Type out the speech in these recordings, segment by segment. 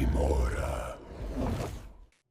GRIMORA.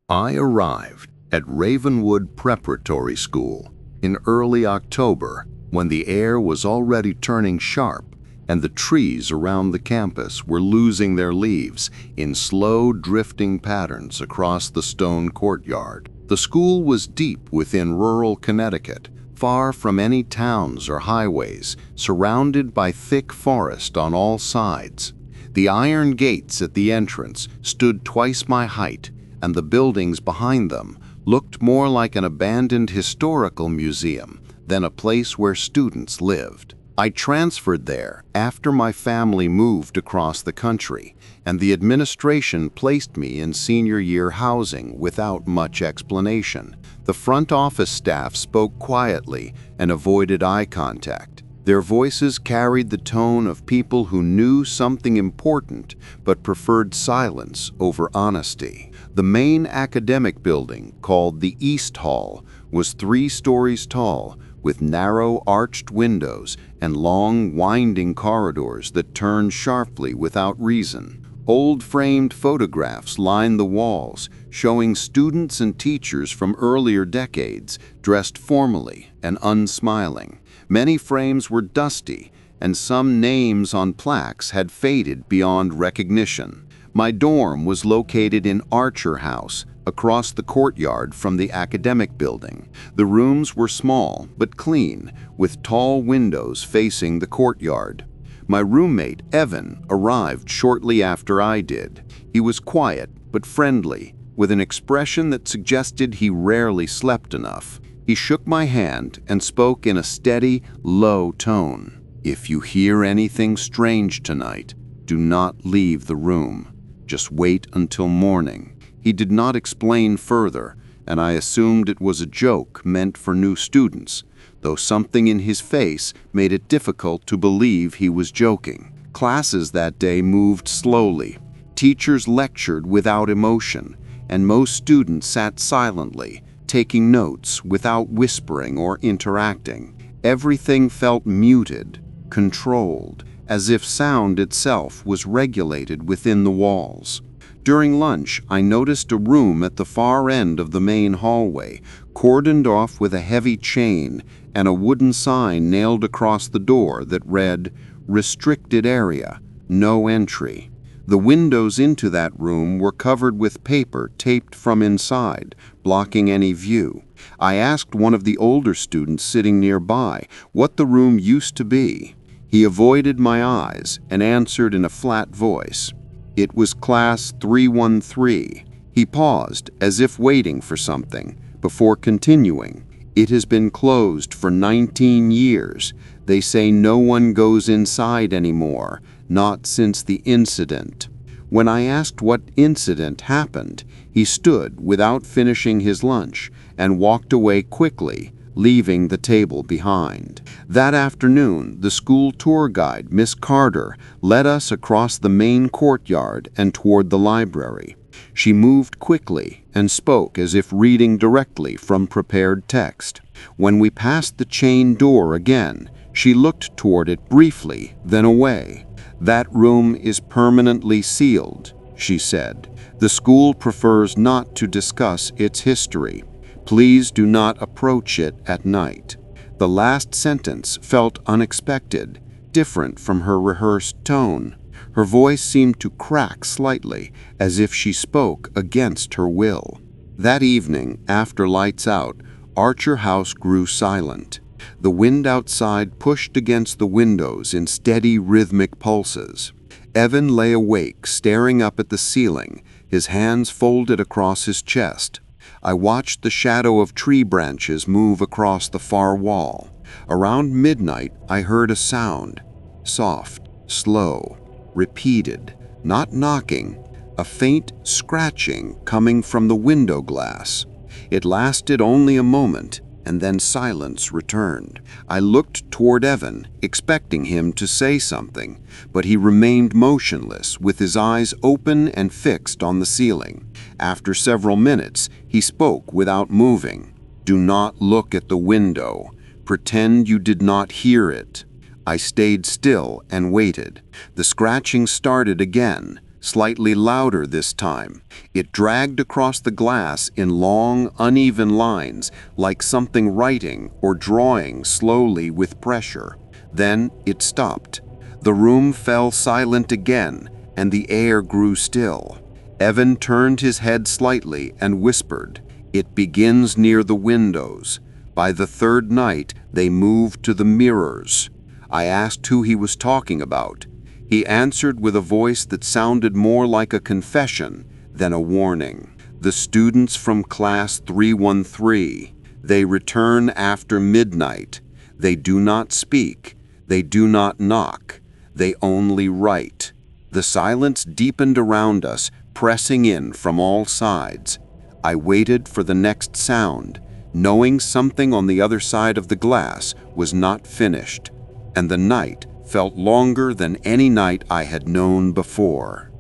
I arrived at Ravenwood Preparatory School in early October when the air was already turning sharp and the trees around the campus were losing their leaves in slow drifting patterns across the stone courtyard. The school was deep within rural Connecticut, far from any towns or highways, surrounded by thick forest on all sides. The iron gates at the entrance stood twice my height, and the buildings behind them looked more like an abandoned historical museum than a place where students lived. I transferred there after my family moved across the country, and the administration placed me in senior year housing without much explanation. The front office staff spoke quietly and avoided eye contact. Their voices carried the tone of people who knew something important but preferred silence over honesty. The main academic building, called the East Hall, was 3 stories tall, with narrow arched windows and long winding corridors that turned sharply without reason. Old framed photographs lined the walls, showing students and teachers from earlier decades dressed formally and unsmiling. Many frames were dusty, and some names on plaques had faded beyond recognition. My dorm was located in Archer House, across the courtyard from the academic building. The rooms were small but clean, with tall windows facing the courtyard. My roommate, Evan, arrived shortly after I did. He was quiet but friendly, with an expression that suggested he rarely slept enough. He shook my hand and spoke in a steady, low tone. "If you hear anything strange tonight, do not leave the room. Just wait until morning." He did not explain further, and I assumed it was a joke meant for new students, though something in his face made it difficult to believe he was joking. Classes that day moved slowly. Teachers lectured without emotion, and most students sat silently, taking notes without whispering or interacting. Everything felt muted, controlled, as if sound itself was regulated within the walls. During lunch, I noticed a room at the far end of the main hallway, cordoned off with a heavy chain and a wooden sign nailed across the door that read, "Restricted Area, No Entry." The windows into that room were covered with paper taped from inside, blocking any view. I asked one of the older students sitting nearby what the room used to be. He avoided my eyes and answered in a flat voice. It was Class 313. He paused, as if waiting for something, before continuing. "It has been closed for 19 years. They say no one goes inside anymore, not since the incident." When I asked what incident happened, he stood without finishing his lunch and walked away quickly, leaving the table behind. That afternoon, the school tour guide, Miss Carter, led us across the main courtyard and toward the library. She moved quickly and spoke as if reading directly from prepared text. When we passed the chain door again, she looked toward it briefly, then away. "That room is permanently sealed," she said. "The school prefers not to discuss its history. Please do not approach it at night." The last sentence felt unexpected, different from her rehearsed tone. Her voice seemed to crack slightly, as if she spoke against her will. That evening, after lights out, Archer House grew silent. The wind outside pushed against the windows in steady, rhythmic pulses. Evan lay awake, staring up at the ceiling, his hands folded across his chest. I watched the shadow of tree branches move across the far wall. Around midnight, I heard a sound, soft, slow, repeated, not knocking, a faint scratching coming from the window glass. It lasted only a moment, and then silence returned. I looked toward Evan, expecting him to say something, but he remained motionless, with his eyes open and fixed on the ceiling. After several minutes, he spoke without moving. "Do not look at the window. Pretend you did not hear it." I stayed still and waited. The scratching started again, slightly louder this time. It dragged across the glass in long, uneven lines, like something writing or drawing slowly with pressure. Then it stopped. The room fell silent again, and the air grew still. Evan turned his head slightly and whispered, "It begins near the windows." By the third night, they moved to the mirrors. I asked who he was talking about. He answered with a voice that sounded more like a confession than a warning. "The students from class 313. They return after midnight. They do not speak. They do not knock. They only write." The silence deepened around us, pressing in from all sides. I waited for the next sound, knowing something on the other side of the glass was not finished, and the night felt longer than any night I had known before.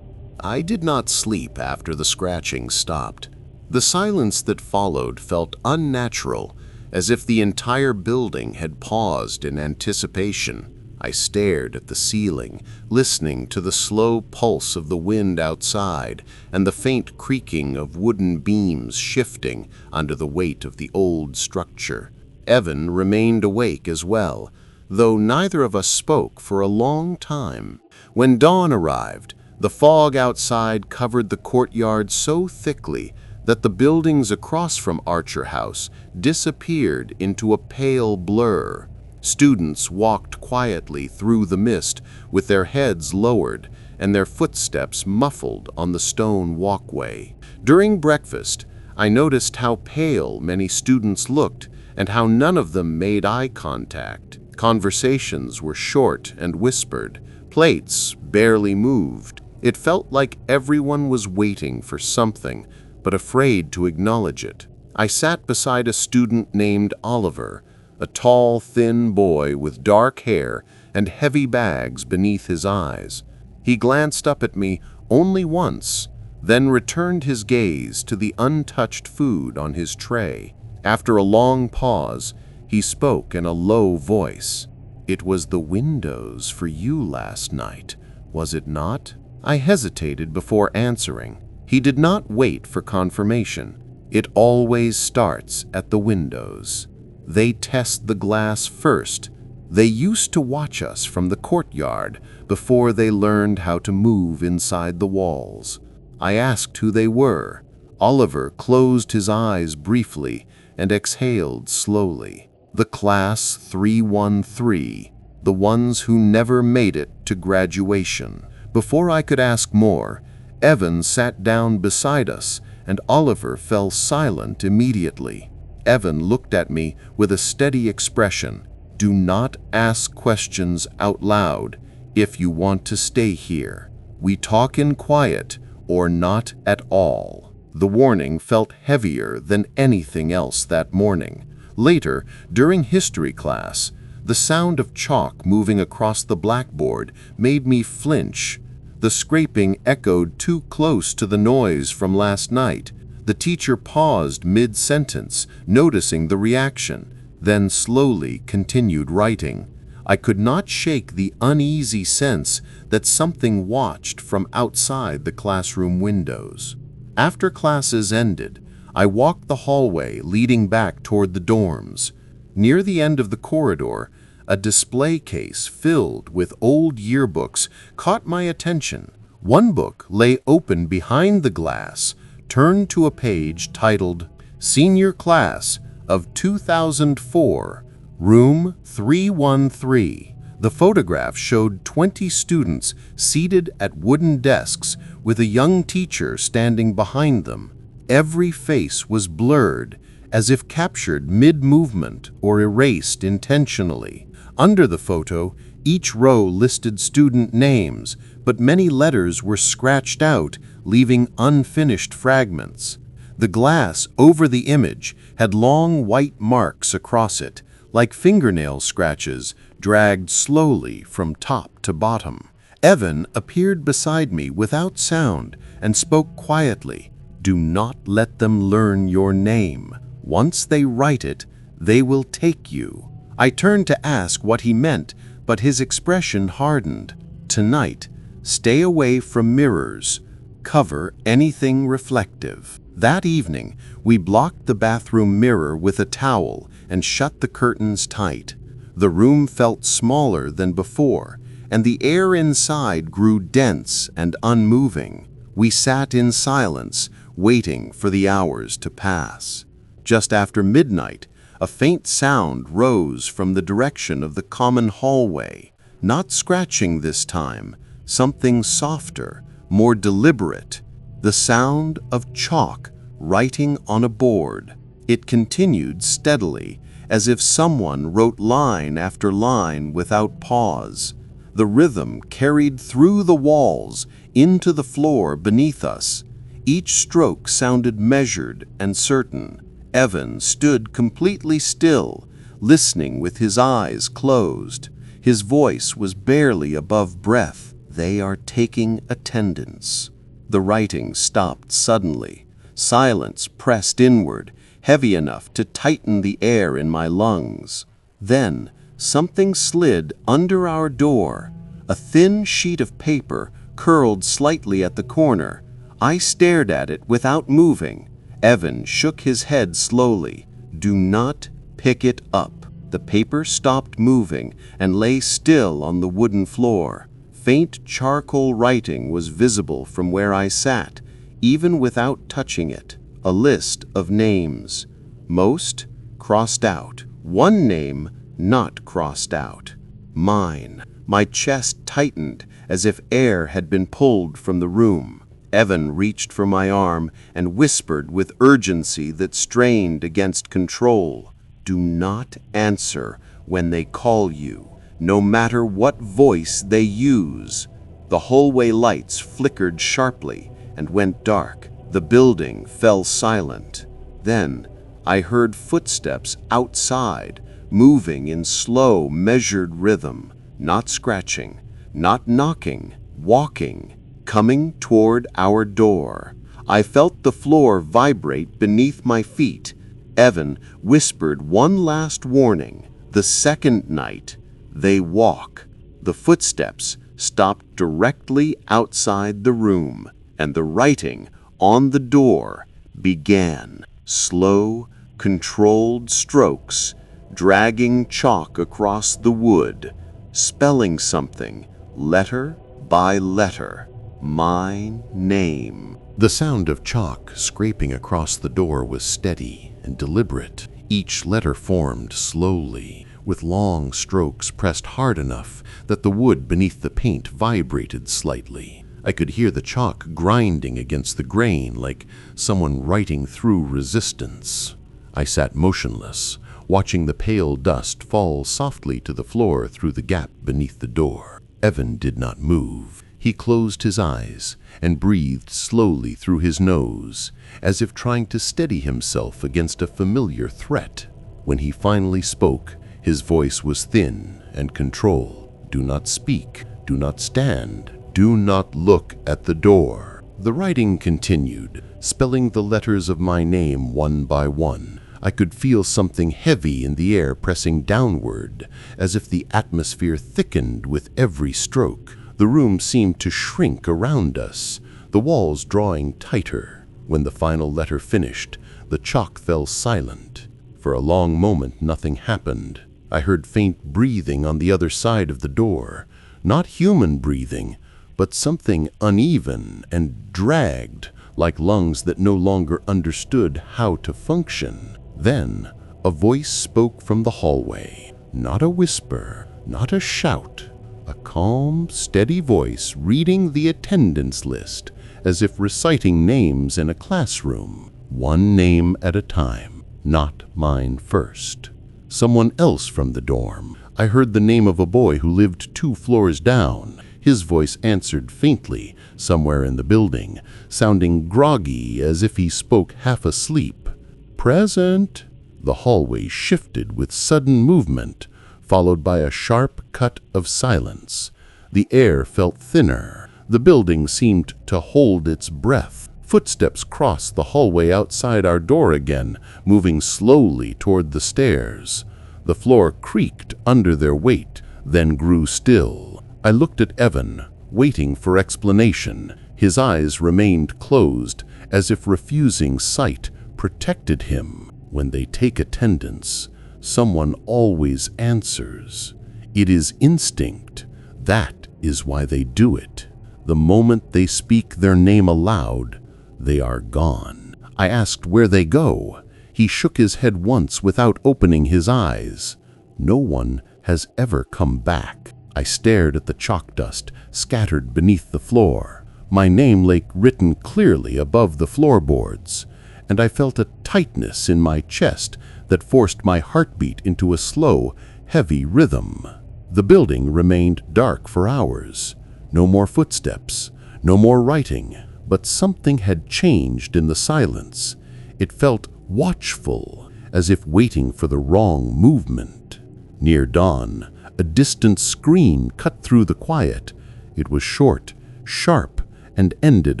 I did not sleep after the scratching stopped. The silence that followed felt unnatural, as if the entire building had paused in anticipation. I stared at the ceiling, listening to the slow pulse of the wind outside and the faint creaking of wooden beams shifting under the weight of the old structure. Evan remained awake as well, though neither of us spoke for a long time. When dawn arrived, the fog outside covered the courtyard so thickly that the buildings across from Archer House disappeared into a pale blur. Students walked quietly through the mist with their heads lowered and their footsteps muffled on the stone walkway. During breakfast, I noticed how pale many students looked and how none of them made eye contact. Conversations were short and whispered. Plates barely moved. It felt like everyone was waiting for something, but afraid to acknowledge it. I sat beside a student named Oliver, a tall, thin boy with dark hair and heavy bags beneath his eyes. He glanced up at me only once, then returned his gaze to the untouched food on his tray. After a long pause, he spoke in a low voice. "It was the windows for you last night, was it not?" I hesitated before answering. He did not wait for confirmation. It always starts at the windows. They test the glass first. They used to watch us from the courtyard before they learned how to move inside the walls. I asked who they were. Oliver closed his eyes briefly and exhaled slowly. "The class 313, the ones who never made it to graduation." Before I could ask more, Evan sat down beside us and Oliver fell silent immediately. Evan looked at me with a steady expression. "Do not ask questions out loud if you want to stay here. We talk in quiet or not at all." The warning felt heavier than anything else that morning. Later, during history class, the sound of chalk moving across the blackboard made me flinch. The scraping echoed too close to the noise from last night. The teacher paused mid-sentence, noticing the reaction, then slowly continued writing. I could not shake the uneasy sense that something watched from outside the classroom windows. After classes ended, I walked the hallway leading back toward the dorms. Near the end of the corridor, a display case filled with old yearbooks caught my attention. One book lay open behind the glass, turned to a page titled "Senior Class of 2004, Room 313. The photograph showed 20 students seated at wooden desks with a young teacher standing behind them. Every face was blurred, as if captured mid-movement or erased intentionally. Under the photo, each row listed student names, but many letters were scratched out, leaving unfinished fragments. The glass over the image had long white marks across it, like fingernail scratches dragged slowly from top to bottom. Evan appeared beside me without sound and spoke quietly. "Do not let them learn your name. Once they write it, they will take you." I turned to ask what he meant, but his expression hardened. Tonight, Stay away from mirrors. Cover anything reflective. That evening, we blocked the bathroom mirror with a towel and shut the curtains tight. The room felt smaller than before, and the air inside grew dense and unmoving. We sat in silence, waiting for the hours to pass. Just after midnight, a faint sound rose from the direction of the common hallway. Not scratching this time, something softer, more deliberate. The sound of chalk writing on a board. It continued steadily, as if someone wrote line after line without pause. The rhythm carried through the walls into the floor beneath us. Each stroke sounded measured and certain. Evan stood completely still, listening with his eyes closed. His voice was barely above breath. "They are taking attendance." The writing stopped suddenly. Silence pressed inward, heavy enough to tighten the air in my lungs. Then, something slid under our door. A thin sheet of paper curled slightly at the corner. I stared at it without moving. Evan shook his head slowly. "Do not pick it up." The paper stopped moving and lay still on the wooden floor. Faint charcoal writing was visible from where I sat, even without touching it. A list of names. Most crossed out. One name not crossed out. Mine. My chest tightened as if air had been pulled from the room. Evan reached for my arm and whispered with urgency that strained against control. "Do not answer when they call you, no matter what voice they use." The hallway lights flickered sharply and went dark. The building fell silent. Then I heard footsteps outside, moving in slow, measured rhythm, not scratching, not knocking, walking, coming toward our door. I felt the floor vibrate beneath my feet. Evan whispered one last warning. The second night, they walk. The footsteps stopped directly outside the room, and the writing on the door began. Slow, controlled strokes, dragging chalk across the wood, spelling something, letter by letter. My name. The sound of chalk scraping across the door was steady and deliberate. Each letter formed slowly, with long strokes pressed hard enough that the wood beneath the paint vibrated slightly. I could hear the chalk grinding against the grain like someone writing through resistance. I sat motionless, watching the pale dust fall softly to the floor through the gap beneath the door. Evan did not move. He closed his eyes and breathed slowly through his nose, as if trying to steady himself against a familiar threat. When he finally spoke, his voice was thin and controlled. "Do not speak. Do not stand. Do not look at the door." The writing continued, spelling the letters of my name one by one. I could feel something heavy in the air pressing downward, as if the atmosphere thickened with every stroke. The room seemed to shrink around us, the walls drawing tighter. When the final letter finished, the chalk fell silent. For a long moment, nothing happened. I heard faint breathing on the other side of the door. Not human breathing, but something uneven and dragged, like lungs that no longer understood how to function. Then, a voice spoke from the hallway. Not a whisper, not a shout. A calm, steady voice reading the attendance list, as if reciting names in a classroom. One name at a time, not mine first. Someone else from the dorm. I heard the name of a boy who lived 2 floors down. His voice answered faintly, somewhere in the building, sounding groggy as if he spoke half asleep. "Present." The hallway shifted with sudden movement, followed by a sharp cut of silence. The air felt thinner. The building seemed to hold its breath. Footsteps crossed the hallway outside our door again, moving slowly toward the stairs. The floor creaked under their weight, then grew still. I looked at Evan, waiting for explanation. His eyes remained closed, as if refusing sight protected him. When they take attendance, someone always answers. It is instinct. That is why they do it. The moment they speak their name aloud, they are gone. I asked where they go. He shook his head once without opening his eyes. No one has ever come back. I stared at the chalk dust scattered beneath the floor. My name lay written clearly above the floorboards, and I felt a tightness in my chest that forced my heartbeat into a slow, heavy rhythm. The building remained dark for hours. No more footsteps, no more writing, but something had changed in the silence. It felt watchful, as if waiting for the wrong movement. Near dawn, a distant scream cut through the quiet. It was short, sharp, and ended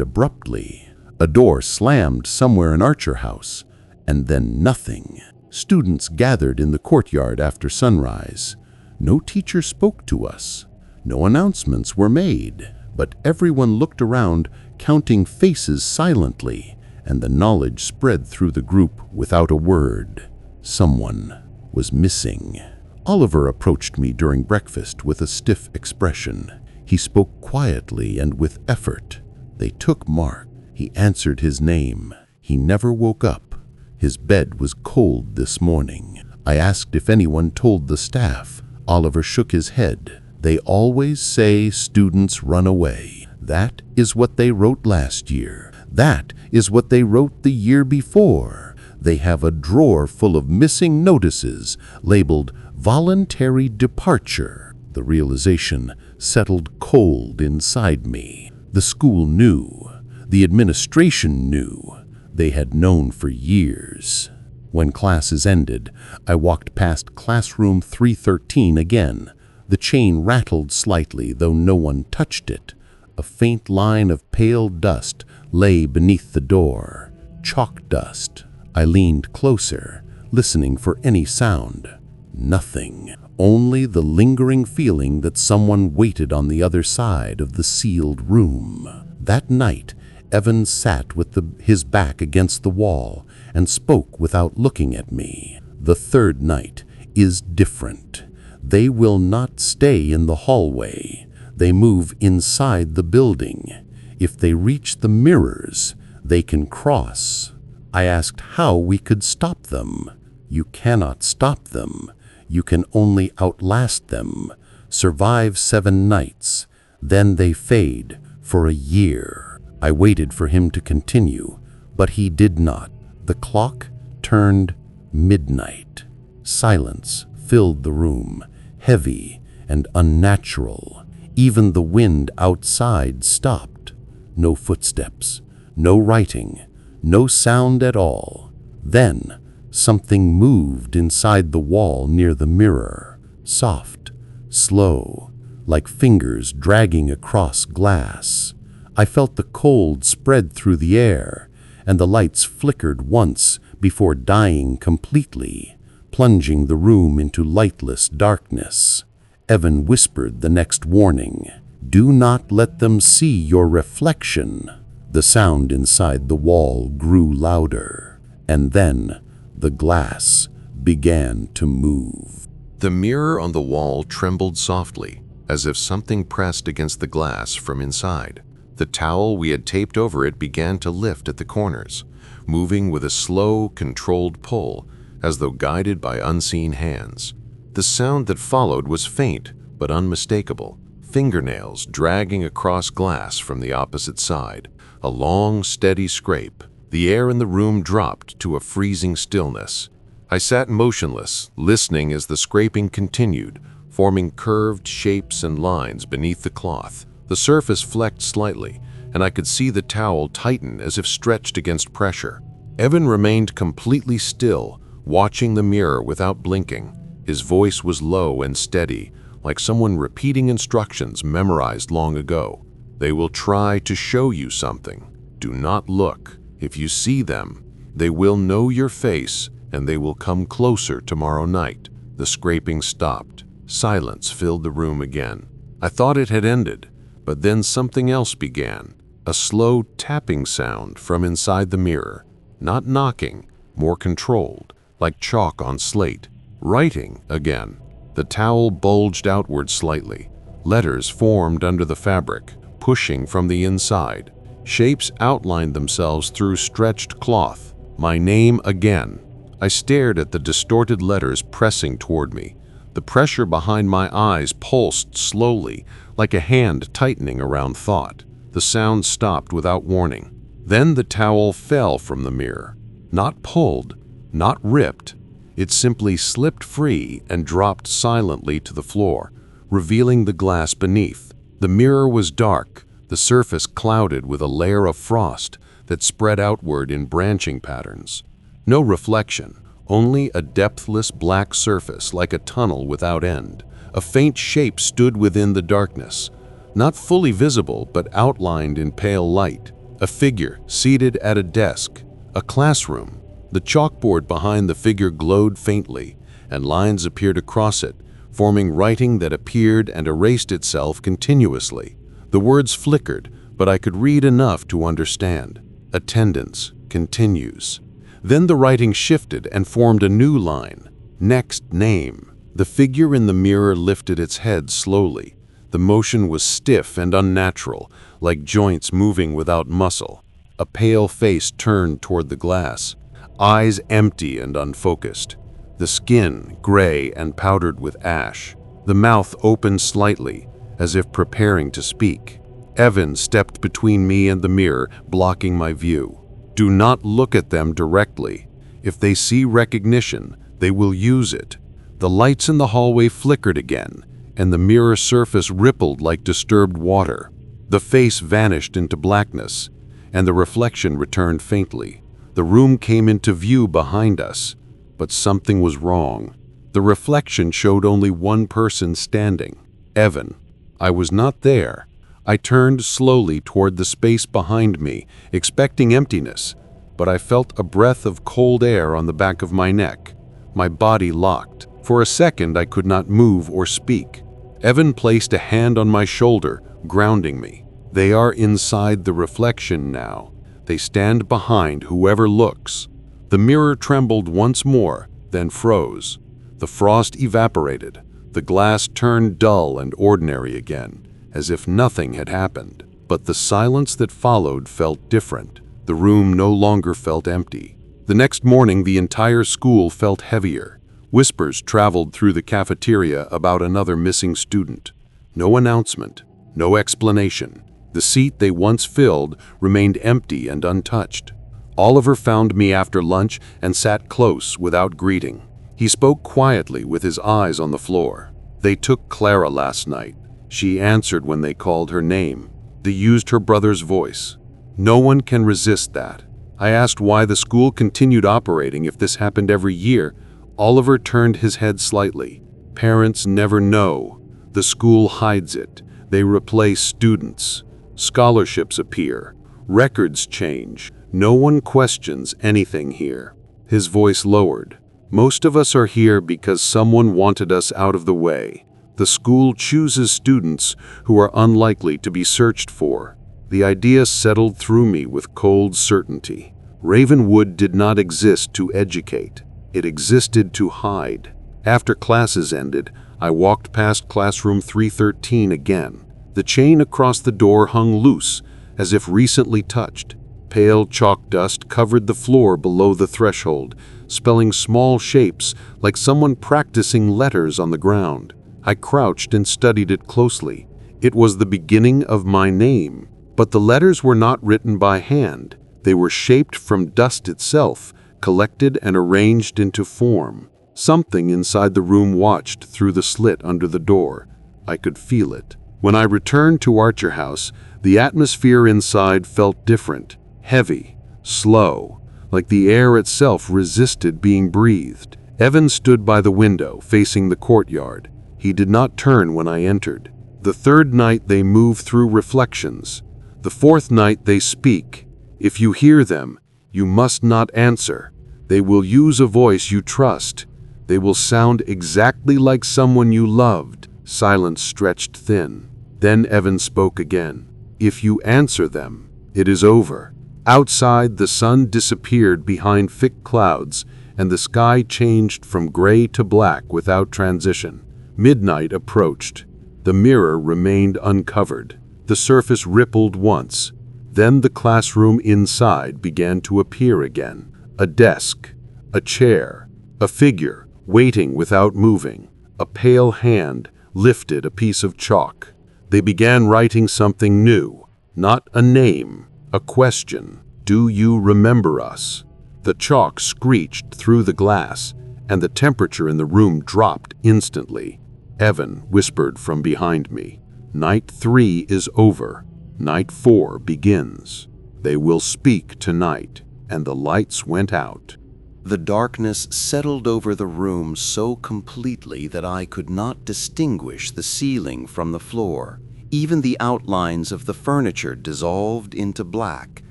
abruptly. A door slammed somewhere in Archer House, and then nothing. Students gathered in the courtyard after sunrise. No teacher spoke to us. No announcements were made, but everyone looked around, counting faces silently, and the knowledge spread through the group without a word. Someone was missing. Oliver approached me during breakfast with a stiff expression. He spoke quietly and with effort. They took Mark. He answered his name. He never woke up. His bed was cold this morning. I asked if anyone told the staff. Oliver shook his head. They always say students run away. That is what they wrote last year. That is what they wrote the year before. They have a drawer full of missing notices labeled voluntary departure. The realization settled cold inside me. The school knew. The administration knew. They had known for years. When classes ended, I walked past classroom 313 again. The chain rattled slightly, though no one touched it. A faint line of pale dust lay beneath the door. Chalk dust. I leaned closer, listening for any sound. Nothing. Only the lingering feeling that someone waited on the other side of the sealed room. That night, Evan sat with his back against the wall and spoke without looking at me. The third night is different. They will not stay in the hallway. They move inside the building. If they reach the mirrors, they can cross. I asked how we could stop them. You cannot stop them. You can only outlast them. Survive 7 nights. Then they fade for a year. I waited for him to continue, but he did not. The clock turned midnight. Silence filled the room, heavy and unnatural. Even the wind outside stopped. No footsteps, no writing, no sound at all. Then something moved inside the wall near the mirror, soft, slow, like fingers dragging across glass. I felt the cold spread through the air, and the lights flickered once before dying completely, plunging the room into lightless darkness. Evan whispered the next warning. Do not let them see your reflection. The sound inside the wall grew louder, and then the glass began to move. The mirror on the wall trembled softly, as if something pressed against the glass from inside. The towel we had taped over it began to lift at the corners, moving with a slow, controlled pull, as though guided by unseen hands. The sound that followed was faint but unmistakable, fingernails dragging across glass from the opposite side, a long, steady scrape. The air in the room dropped to a freezing stillness. I sat motionless, listening as the scraping continued, forming curved shapes and lines beneath the cloth. The surface flecked slightly, and I could see the towel tighten as if stretched against pressure. Evan remained completely still, watching the mirror without blinking. His voice was low and steady, like someone repeating instructions memorized long ago. They will try to show you something. Do not look. If you see them, they will know your face, and they will come closer tomorrow night. The scraping stopped. Silence filled the room again. I thought it had ended, But then something else began, a slow tapping sound from inside the mirror. Not knocking, more controlled, like chalk on slate. Writing again. The towel bulged outward slightly. Letters formed under the fabric, pushing from the inside. Shapes outlined themselves through stretched cloth. My name again. I stared at the distorted letters pressing toward me. The pressure behind my eyes pulsed slowly, like a hand tightening around thought. The sound stopped without warning. Then the towel fell from the mirror. Not pulled, not ripped. It simply slipped free and dropped silently to the floor, revealing the glass beneath. The mirror was dark, the surface clouded with a layer of frost that spread outward in branching patterns. No reflection, only a depthless black surface like a tunnel without end. A faint shape stood within the darkness, not fully visible but outlined in pale light. A figure seated at a desk, a classroom. The chalkboard behind the figure glowed faintly, and lines appeared across it, forming writing that appeared and erased itself continuously. The words flickered, but I could read enough to understand. Attendance continues. Then the writing shifted and formed a new line. Next name. The figure in the mirror lifted its head slowly. The motion was stiff and unnatural, like joints moving without muscle. A pale face turned toward the glass, eyes empty and unfocused. The skin gray and powdered with ash. The mouth opened slightly, as if preparing to speak. Evan stepped between me and the mirror, blocking my view. Do not look at them directly. If they see recognition, they will use it. The lights in the hallway flickered again, and the mirror surface rippled like disturbed water. The face vanished into blackness, and the reflection returned faintly. The room came into view behind us, but something was wrong. The reflection showed only one person standing, Evan. I was not there. I turned slowly toward the space behind me, expecting emptiness, but I felt a breath of cold air on the back of my neck. My body locked. For a second, I could not move or speak. Evan placed a hand on my shoulder, grounding me. They are inside the reflection now. They stand behind whoever looks. The mirror trembled once more, then froze. The frost evaporated. The glass turned dull and ordinary again, as if nothing had happened. But the silence that followed felt different. The room no longer felt empty. The next morning, the entire school felt heavier. Whispers traveled through the cafeteria about another missing student. No announcement, no explanation. The seat they once filled remained empty and untouched. Oliver found me after lunch and sat close without greeting. He spoke quietly with his eyes on the floor. They took Clara last night. She answered when they called her name. They used her brother's voice. No one can resist that. I asked why the school continued operating if this happened every year. Oliver turned his head slightly. Parents never know. The school hides it. They replace students. Scholarships appear. Records change. No one questions anything here. His voice lowered. Most of us are here because someone wanted us out of the way. The school chooses students who are unlikely to be searched for. The idea settled through me with cold certainty. Ravenwood did not exist to educate. It existed to hide. After classes ended, I walked past classroom 313 again. The chain across the door hung loose, as if recently touched. Pale chalk dust covered the floor below the threshold, spelling small shapes like someone practicing letters on the ground. I crouched and studied it closely. It was the beginning of my name, but the letters were not written by hand. They were shaped from dust itself, collected and arranged into form. Something inside the room watched through the slit under the door. I could feel it. When I returned to Archer House, the atmosphere inside felt different, heavy, slow, like the air itself resisted being breathed. Evan stood by the window, facing the courtyard. He did not turn when I entered. The third night they move through reflections. The fourth night they speak. If you hear them, you must not answer. They will use a voice you trust. They will sound exactly like someone you loved. Silence stretched thin. Then Evan spoke again. "If you answer them, it is over." Outside, the sun disappeared behind thick clouds, and the sky changed from gray to black without transition. Midnight approached. The mirror remained uncovered. The surface rippled once. Then the classroom inside began to appear again. A desk, a chair, a figure, waiting without moving. A pale hand lifted a piece of chalk. They began writing something new. Not a name, a question. "Do you remember us?" The chalk screeched through the glass, and the temperature in the room dropped instantly. Evan whispered from behind me, "Night 3 is over. Night 4 begins. They will speak tonight." And the lights went out. The darkness settled over the room so completely that I could not distinguish the ceiling from the floor. Even the outlines of the furniture dissolved into black.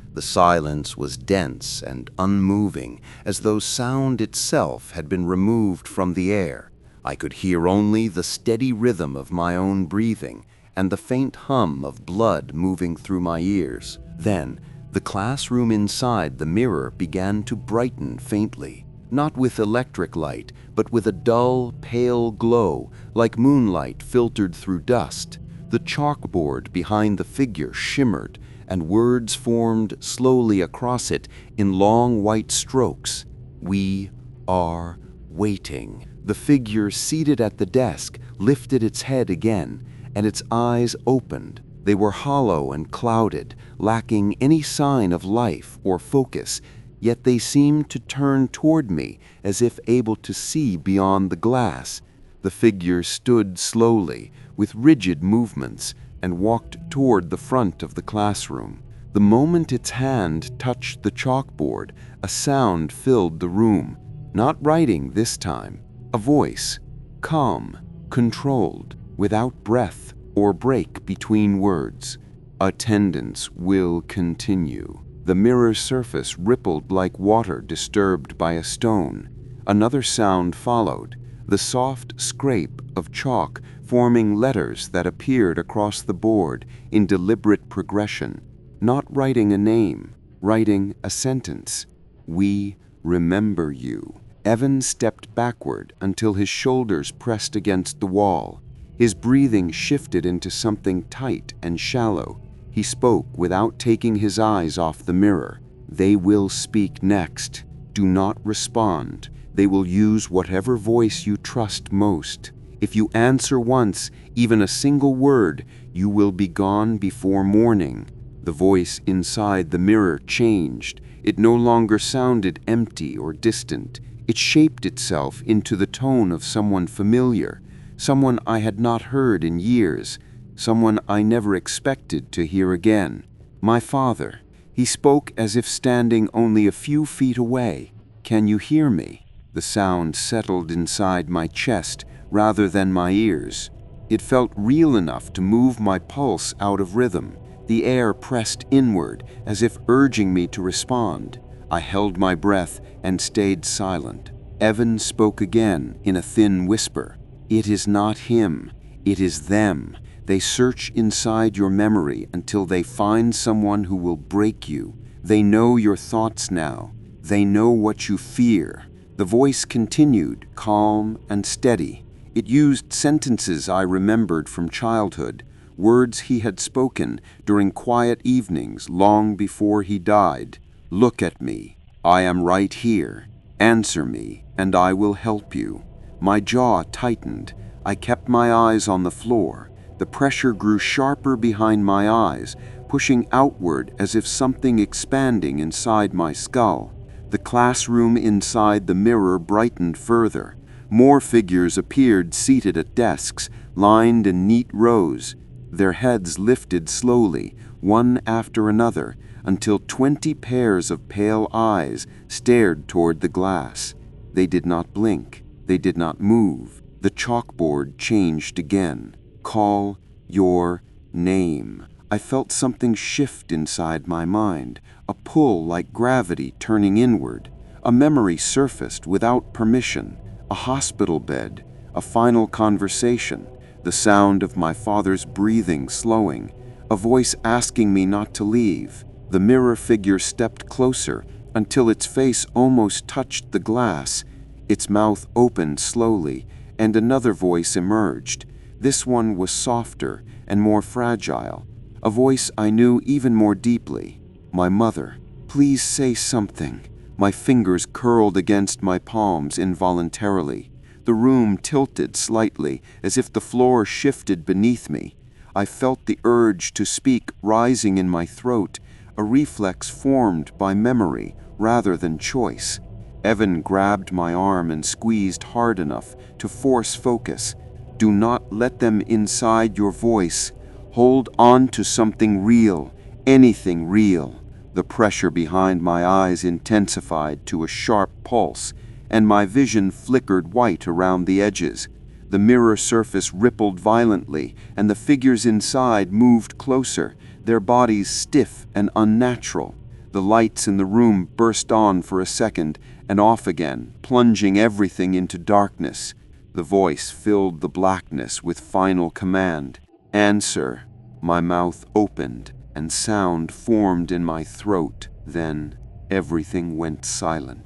The silence was dense and unmoving, as though sound itself had been removed from the air. I could hear only the steady rhythm of my own breathing and the faint hum of blood moving through my ears. Then, the classroom inside the mirror began to brighten faintly, not with electric light, but with a dull, pale glow, like moonlight filtered through dust. The chalkboard behind the figure shimmered, and words formed slowly across it in long white strokes. "We are waiting." The figure seated at the desk lifted its head again, and its eyes opened. They were hollow and clouded, lacking any sign of life or focus, yet they seemed to turn toward me as if able to see beyond the glass. The figure stood slowly, with rigid movements, and walked toward the front of the classroom. The moment its hand touched the chalkboard, a sound filled the room. Not writing this time, a voice, calm, controlled, without breath or break between words. "Attendance will continue." The mirror's surface rippled like water disturbed by a stone. Another sound followed, the soft scrape of chalk forming letters that appeared across the board in deliberate progression. Not writing a name, writing a sentence. "We remember you." Evan stepped backward until his shoulders pressed against the wall. His breathing shifted into something tight and shallow. He spoke without taking his eyes off the mirror. "They will speak next. Do not respond. They will use whatever voice you trust most. If you answer once, even a single word, you will be gone before morning." The voice inside the mirror changed. It no longer sounded empty or distant. It shaped itself into the tone of someone familiar, someone I had not heard in years, someone I never expected to hear again. My father. He spoke as if standing only a few feet away. "Can you hear me?" The sound settled inside my chest rather than my ears. It felt real enough to move my pulse out of rhythm. The air pressed inward, as if urging me to respond. I held my breath and stayed silent. Evan spoke again in a thin whisper. "It is not him. It is them. They search inside your memory until they find someone who will break you. They know your thoughts now. They know what you fear." The voice continued, calm and steady. It used sentences I remembered from childhood, words he had spoken during quiet evenings long before he died. "Look at me. I am right here. Answer me, and I will help you." My jaw tightened. I kept my eyes on the floor. The pressure grew sharper behind my eyes, pushing outward as if something expanding inside my skull. The classroom inside the mirror brightened further. More figures appeared seated at desks, lined in neat rows. Their heads lifted slowly, one after another, until 20 pairs of pale eyes stared toward the glass. They did not blink. They did not move. The chalkboard changed again. "Call your name." I felt something shift inside my mind, a pull like gravity turning inward. A memory surfaced without permission, a hospital bed, a final conversation, the sound of my father's breathing slowing, a voice asking me not to leave. The mirror figure stepped closer until its face almost touched the glass. Its mouth opened slowly, and another voice emerged. This one was softer and more fragile, a voice I knew even more deeply. My mother. Please say something. My fingers curled against my palms involuntarily. The room tilted slightly, as if the floor shifted beneath me. I felt the urge to speak rising in my throat, a reflex formed by memory rather than choice. Evan grabbed my arm and squeezed hard enough to force focus. Do not let them inside your voice. Hold on to something real, anything real. The pressure behind my eyes intensified to a sharp pulse, and my vision flickered white around the edges. The mirror surface rippled violently, and the figures inside moved closer, their bodies stiff and unnatural. The lights in the room burst on for a second and off again, plunging everything into darkness. The voice filled the blackness with final command. Answer. My mouth opened, and sound formed in my throat. Then everything went silent.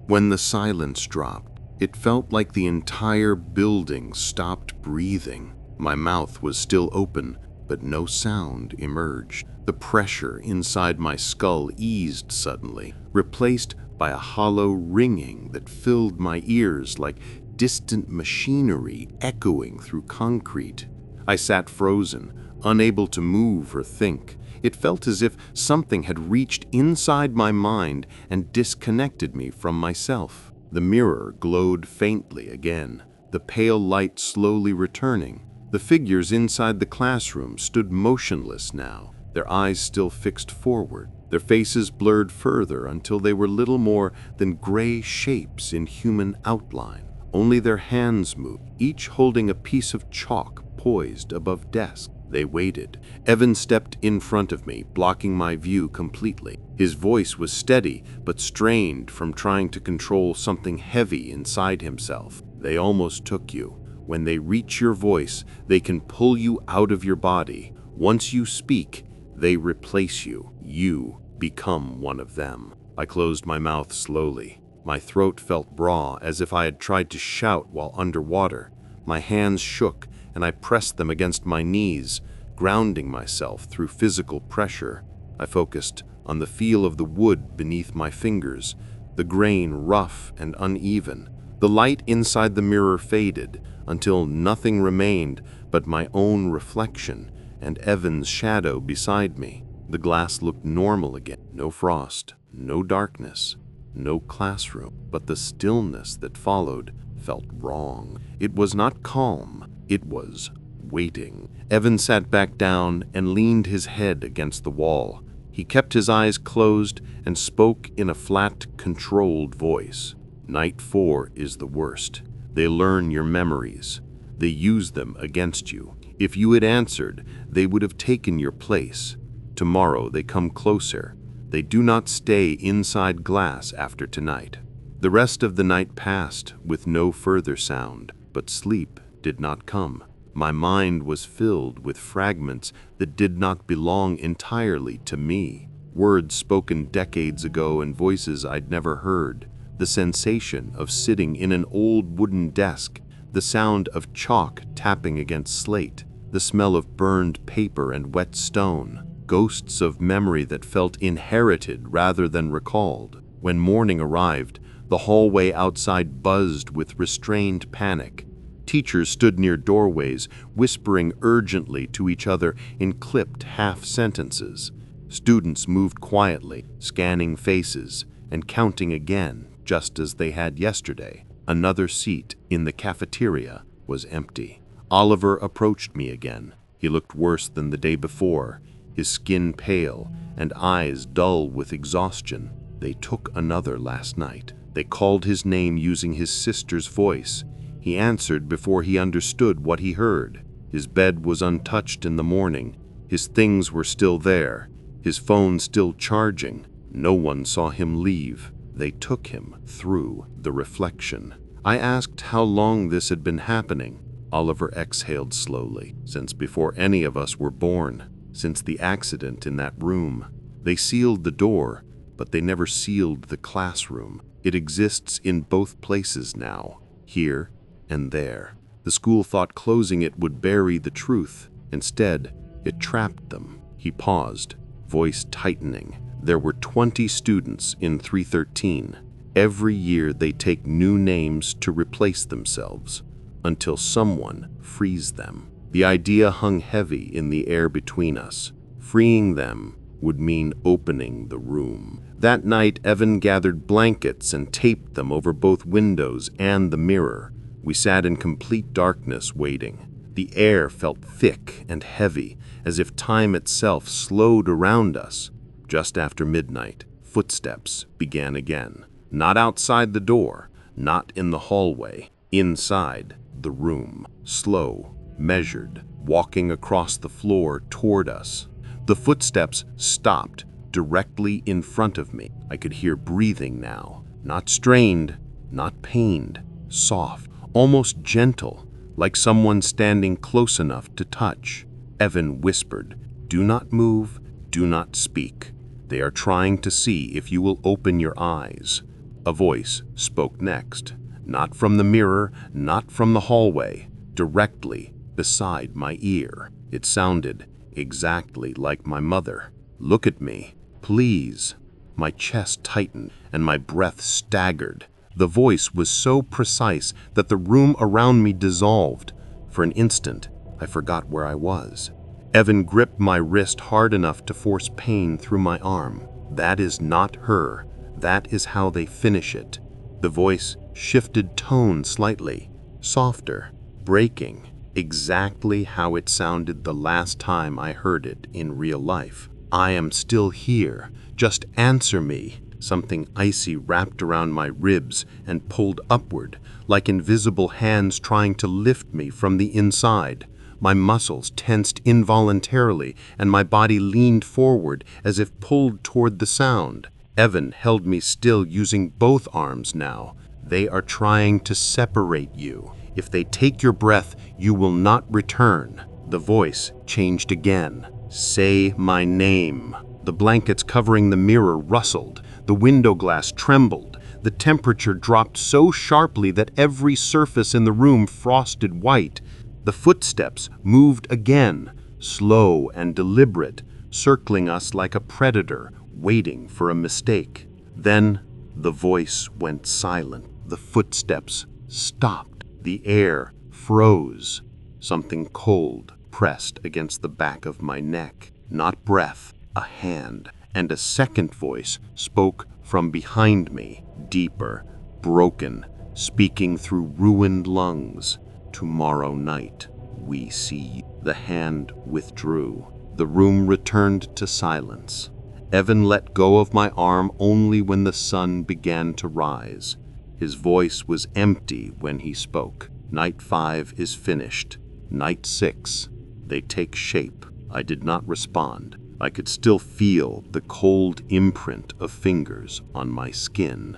When the silence dropped, it felt like the entire building stopped breathing. My mouth was still open, but no sound emerged. The pressure inside my skull eased suddenly, replaced by a hollow ringing that filled my ears like distant machinery echoing through concrete. I sat frozen, unable to move or think. It felt as if something had reached inside my mind and disconnected me from myself. The mirror glowed faintly again, the pale light slowly returning. The figures inside the classroom stood motionless now, their eyes still fixed forward, their faces blurred further until they were little more than gray shapes in human outline. Only their hands moved, each holding a piece of chalk poised above desk. They waited. Evan stepped in front of me, blocking my view completely. His voice was steady, but strained from trying to control something heavy inside himself. They almost took you. When they reach your voice, they can pull you out of your body. Once you speak, they replace you. You become one of them. I closed my mouth slowly. My throat felt raw, as if I had tried to shout while underwater. My hands shook, and I pressed them against my knees, grounding myself through physical pressure. I focused on the feel of the wood beneath my fingers, the grain rough and uneven. The light inside the mirror faded until nothing remained but my own reflection and Evan's shadow beside me. The glass looked normal again. No frost, no darkness, no classroom. But the stillness that followed felt wrong. It was not calm. It was waiting. Evan sat back down and leaned his head against the wall. He kept his eyes closed and spoke in a flat, controlled voice. Night 4 is the worst. They learn your memories. They use them against you. If you had answered, they would have taken your place. Tomorrow they come closer. They do not stay inside glass after tonight. The rest of the night passed with no further sound, but sleep did not come. My mind was filled with fragments that did not belong entirely to me. Words spoken decades ago and voices I'd never heard. The sensation of sitting in an old wooden desk, the sound of chalk tapping against slate, the smell of burned paper and wet stone. Ghosts of memory that felt inherited rather than recalled. When morning arrived, the hallway outside buzzed with restrained panic. Teachers stood near doorways, whispering urgently to each other in clipped half-sentences. Students moved quietly, scanning faces and counting again, just as they had yesterday. Another seat in the cafeteria was empty. Oliver approached me again. He looked worse than the day before, his skin pale and eyes dull with exhaustion. They took another last night. They called his name using his sister's voice. He answered before he understood what he heard. His bed was untouched in the morning. His things were still there, his phone still charging. No one saw him leave. They took him through the reflection. I asked how long this had been happening. Oliver exhaled slowly. Since before any of us were born, since the accident in that room. They sealed the door, but they never sealed the classroom. It exists in both places now, here and there. The school thought closing it would bury the truth. Instead, it trapped them. He paused, voice tightening. There were 20 students in 313. Every year they take new names to replace themselves, until someone frees them. The idea hung heavy in the air between us. Freeing them would mean opening the room. That night, Evan gathered blankets and taped them over both windows and the mirror. We sat in complete darkness waiting. The air felt thick and heavy, as if time itself slowed around us. Just after midnight, footsteps began again. Not outside the door, not in the hallway, inside the room. Slow, measured, walking across the floor toward us. The footsteps stopped directly in front of me. I could hear breathing now, not strained, not pained, soft, almost gentle, like someone standing close enough to touch. Evan whispered, "Do not move, do not speak. They are trying to see if you will open your eyes." A voice spoke next, not from the mirror, not from the hallway, directly beside my ear. It sounded exactly like my mother. "Look at me, please." My chest tightened and my breath staggered. The voice was so precise that the room around me dissolved. For an instant, I forgot where I was. Evan gripped my wrist hard enough to force pain through my arm. "That is not her. That is how they finish it." The voice shifted tone slightly, softer, breaking, exactly how it sounded the last time I heard it in real life. "I am still here. Just answer me." Something icy wrapped around my ribs and pulled upward, like invisible hands trying to lift me from the inside. My muscles tensed involuntarily, and my body leaned forward as if pulled toward the sound. Evan held me still, using both arms now. "They are trying to separate you. If they take your breath, you will not return." The voice changed again. "Say my name." The blankets covering the mirror rustled. The window glass trembled. The temperature dropped so sharply that every surface in the room frosted white. The footsteps moved again, slow and deliberate, circling us like a predator, waiting for a mistake. Then the voice went silent. The footsteps stopped. The air froze. Something cold pressed against the back of my neck. Not breath, a hand. And a second voice spoke from behind me, deeper, broken, speaking through ruined lungs. "Tomorrow night, we see you." The hand withdrew. The room returned to silence. Evan let go of my arm only when the sun began to rise. His voice was empty when he spoke. "Night 5 is finished. Night 6, they take shape." I did not respond. I could still feel the cold imprint of fingers on my skin.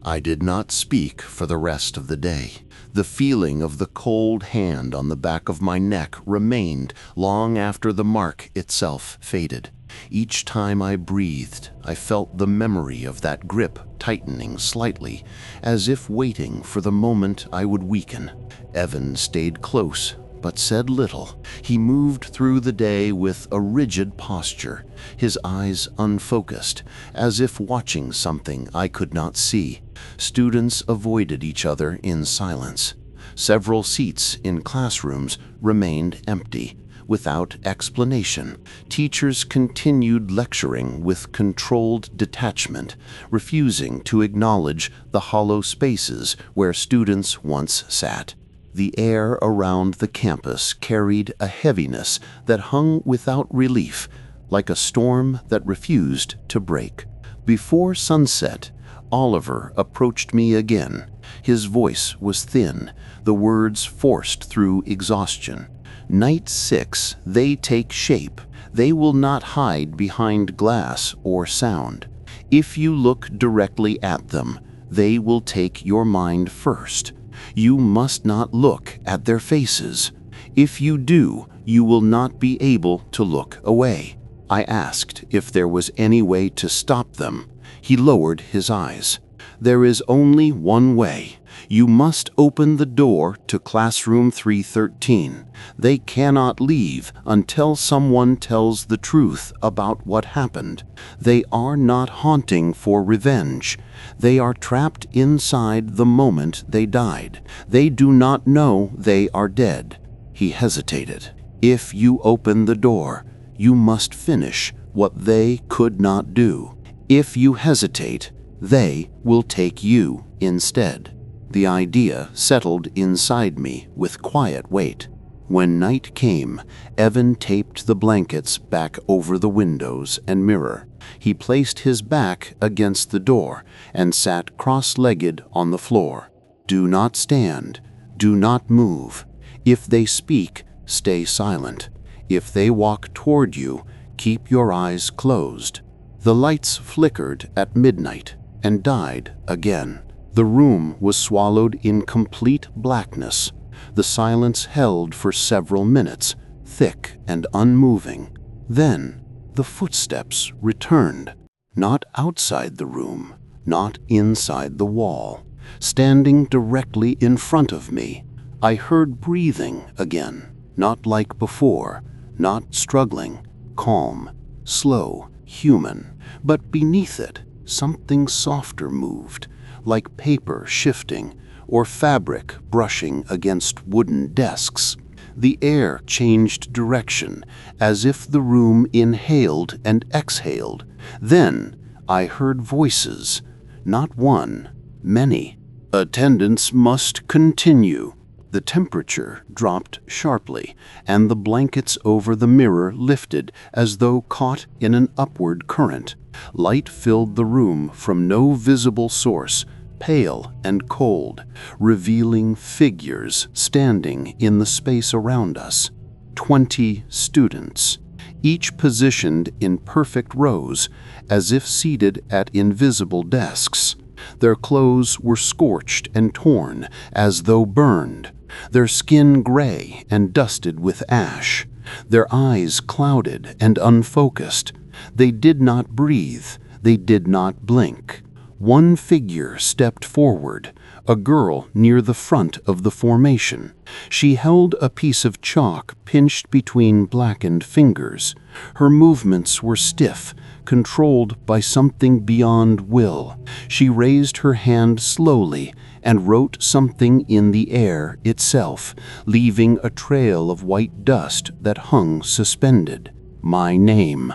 I did not speak for the rest of the day. The feeling of the cold hand on the back of my neck remained long after the mark itself faded. Each time I breathed, I felt the memory of that grip tightening slightly, as if waiting for the moment I would weaken. Evan stayed close, but said little. He moved through the day with a rigid posture, his eyes unfocused, as if watching something I could not see. Students avoided each other in silence. Several seats in classrooms remained empty, without explanation. Teachers continued lecturing with controlled detachment, refusing to acknowledge the hollow spaces where students once sat. The air around the campus carried a heaviness that hung without relief, like a storm that refused to break. Before sunset, Oliver approached me again. His voice was thin, the words forced through exhaustion. "Night 6, they take shape. They will not hide behind glass or sound. If you look directly at them, they will take your mind first. You must not look at their faces. If you do, you will not be able to look away." I asked if there was any way to stop them. He lowered his eyes. "There is only one way. You must open the door to classroom 313. They cannot leave until someone tells the truth about what happened. They are not haunting for revenge. They are trapped inside the moment they died. They do not know they are dead." He hesitated. "If you open the door, you must finish what they could not do. If you hesitate, they will take you instead." The idea settled inside me with quiet weight. When night came, Evan taped the blankets back over the windows and mirror. He placed his back against the door and sat cross-legged on the floor. "Do not stand. Do not move. If they speak, stay silent. If they walk toward you, keep your eyes closed." The lights flickered at midnight and died again. The room was swallowed in complete blackness. The silence held for several minutes, thick and unmoving. Then the footsteps returned. Not outside the room, not inside the wall. Standing directly in front of me, I heard breathing again, not like before, not struggling, calm, slow, human. But beneath it, something softer moved, like paper shifting or fabric brushing against wooden desks. The air changed direction, as if the room inhaled and exhaled. Then I heard voices, not one, many. "Attendance must continue." The temperature dropped sharply, and the blankets over the mirror lifted as though caught in an upward current. Light filled the room from no visible source, pale and cold, revealing figures standing in the space around us. 20 students, each positioned in perfect rows, as if seated at invisible desks. Their clothes were scorched and torn, as though burned, their skin gray and dusted with ash, their eyes clouded and unfocused. They did not breathe, they did not blink. One figure stepped forward, a girl near the front of the formation. She held a piece of chalk pinched between blackened fingers. Her movements were stiff, controlled by something beyond will. She raised her hand slowly and wrote something in the air itself, leaving a trail of white dust that hung suspended. "My name,"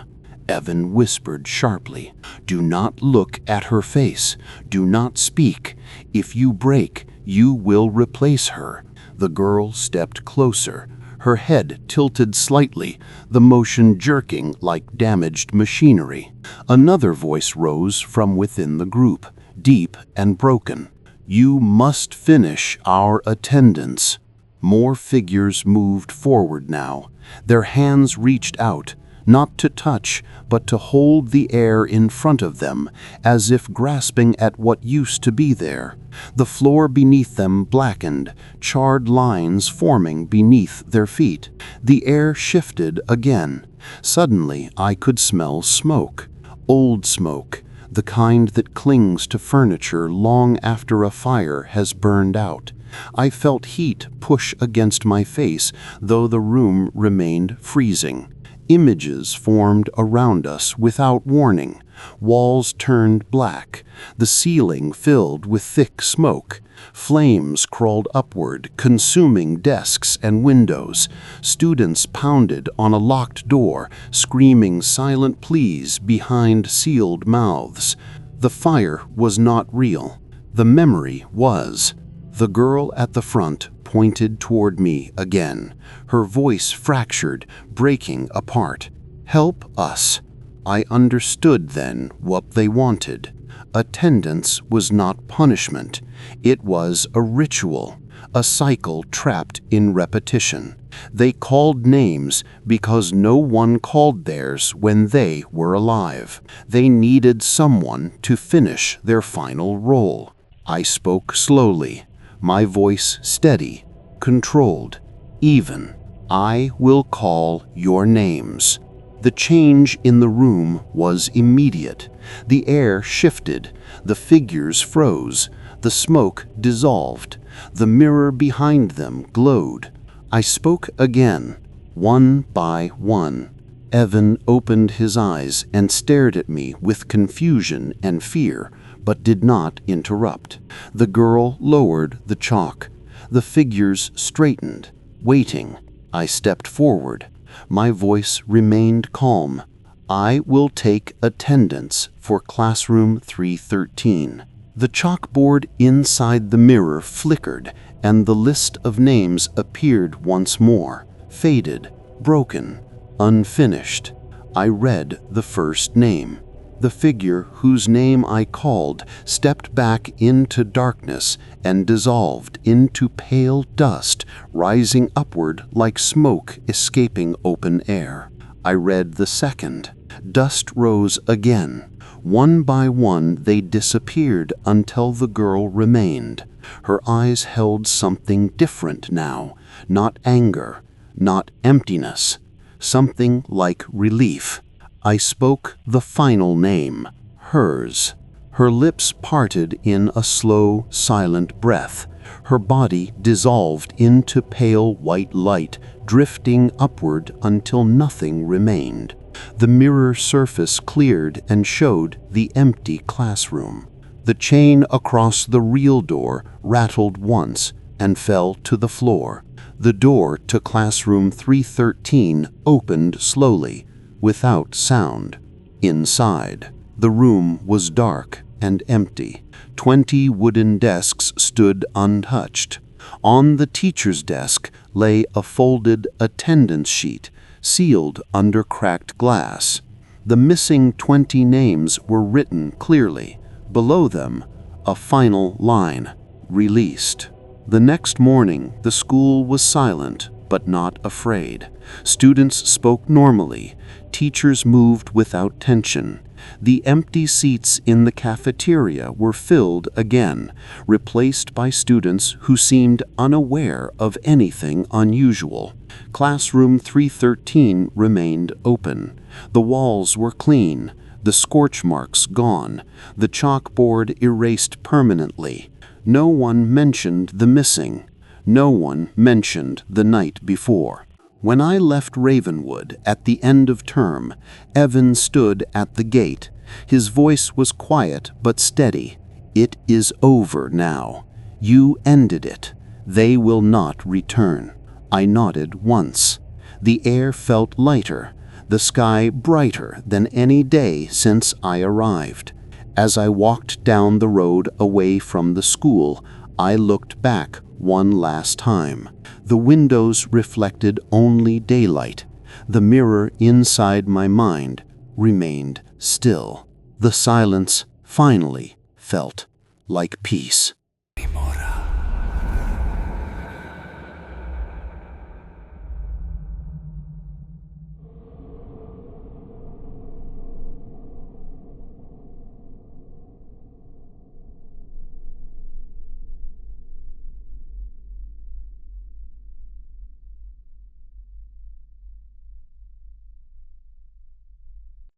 Evan whispered sharply. "Do not look at her face. Do not speak. If you break, you will replace her." The girl stepped closer, her head tilted slightly, the motion jerking like damaged machinery. Another voice rose from within the group, deep and broken. "You must finish our attendance." More figures moved forward now. Their hands reached out, not to touch, but to hold the air in front of them, as if grasping at what used to be there. The floor beneath them blackened, charred lines forming beneath their feet. The air shifted again. Suddenly I could smell smoke. Old smoke, the kind that clings to furniture long after a fire has burned out. I felt heat push against my face, though the room remained freezing. Images formed around us without warning. Walls turned black, the ceiling filled with thick smoke. Flames crawled upward, consuming desks and windows. Students pounded on a locked door, screaming silent pleas behind sealed mouths. The fire was not real. The memory was. The girl at the front pointed toward me again, her voice fractured, breaking apart. "Help us." I understood then what they wanted. Attendance was not punishment. It was a ritual, a cycle trapped in repetition. They called names because no one called theirs when they were alive. They needed someone to finish their final role. I spoke slowly. my voice steady, controlled, even. I will call your names. The change in the room was immediate. The air shifted, the figures froze, the smoke dissolved, the mirror behind them glowed. I spoke again, one by one. Evan opened his eyes and stared at me with confusion and fear, but did not interrupt. The girl lowered the chalk. The figures straightened, waiting. I stepped forward. My voice remained calm. I will take attendance for classroom 313. The chalkboard inside the mirror flickered, and the list of names appeared once more, faded, broken, unfinished. I read the first name. The figure whose name I called stepped back into darkness and dissolved into pale dust, rising upward like smoke escaping open air. I read the second. Dust rose again. One by one they disappeared until the girl remained. Her eyes held something different now, not anger, not emptiness, something like relief. I spoke the final name, hers. Her lips parted in a slow, silent breath. Her body dissolved into pale white light, drifting upward until nothing remained. The mirror surface cleared and showed the empty classroom. The chain across the real door rattled once and fell to the floor. The door to classroom 313 opened slowly, without sound. Inside, the room was dark and empty. 20 wooden desks stood untouched. On the teacher's desk lay a folded attendance sheet, sealed under cracked glass. The missing 20 names were written clearly. Below them, a final line, released. The next morning, the school was silent, but not afraid. Students spoke normally. Teachers moved without tension. The empty seats in the cafeteria were filled again, replaced by students who seemed unaware of anything unusual. Classroom 313 remained open. The walls were clean, the scorch marks gone, the chalkboard erased permanently. No one mentioned the missing. No one mentioned the night before. When I left Ravenwood at the end of term, Evan stood at the gate. His voice was quiet but steady. "It is over now. You ended it. They will not return." I nodded once. The air felt lighter, the sky brighter than any day since I arrived. As I walked down the road away from the school, I looked back one last time. The windows reflected only daylight. The mirror inside my mind remained still. The silence finally felt like peace.